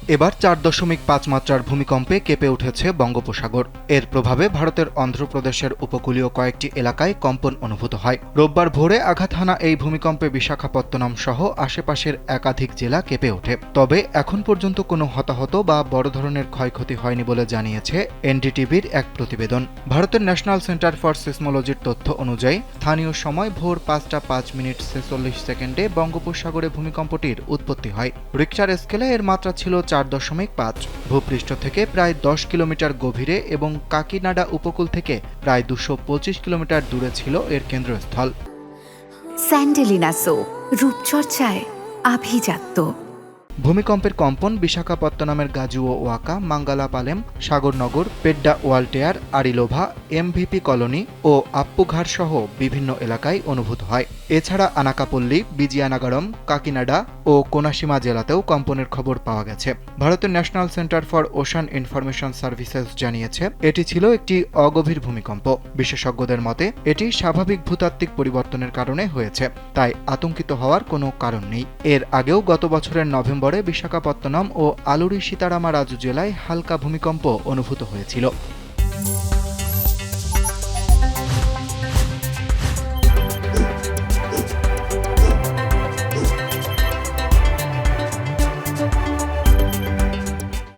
এবার 4.5 মাত্রার ভূমিকম্পে কেঁপে উঠেছে বঙ্গোপসাগর। এর প্রভাবে ভারতের অন্ধ্রপ্রদেশের উপকূলীয় কয়েকটি এলাকায় কম্পন অনুভূত হয়। রোববার ভোরে আঘাত হানা এই ভূমিকম্পে বিশাখাপত্তনম সহ আশেপাশের একাধিক জেলা কেঁপে ওঠে। তবে এখন পর্যন্ত কোনো হতাহত বা বড় ধরনের ক্ষয়ক্ষতি হয়নি বলে জানিয়েছে এনডিটিভির এক প্রতিবেদন। ভারতের ন্যাশনাল সেন্টার ফর সিসমোলজির তথ্য অনুযায়ী স্থানীয় সময় ভোর 5:05 বঙ্গোপসাগরে ভূমিকম্পটির উৎপত্তি হয়। রিক্টার স্কেলে এর মাত্রা ছিল 4.5। ভূপৃষ্ঠ থেকে প্রায় 10 কিলোমিটার গভীরে এবং কাকিনাডা উপকূল থেকে প্রায় 225 কিলোমিটার দূরে ছিল এর কেন্দ্রস্থল। স্যান্ডেলিনা সো রূপচর্চায় আভিজাত্য। ভূমিকম্পের কম্পন বিশাখাপত্তনমের গাজুও ওয়াকা, মাঙ্গালাপালেম, সাগরনগর, পেড্ডা ওয়ালটেয়ার, আরিলোভা, এমভিপি কলোনি ও আপ্পুঘাট সহ বিভিন্ন এলাকায় অনুভূত হয়। এছাড়া আনাকাপল্লী, বিজিয়ানাগরম, কাকিনাডা ও কোনাশিমা জেলাতেও কম্পনের খবর পাওয়া গেছে। ভারতের national centre for ocean information services জানিয়েছে এটি ছিল একটি অগভীর ভূমিকম্প। বিশেষজ্ঞদের মতে এটি স্বাভাবিক ভূতাত্ত্বিক পরিবর্তনের কারণে হয়েছে, তাই আতঙ্কিত হওয়ার কোনো কারণ নেই। এর আগেও গত বছরের নভেম্বরে বিশাখাপত্তনম ও আলুরি সীতারামারাজু জেলায় হালকা ভূমিকম্প অনুভূত হয়েছিল।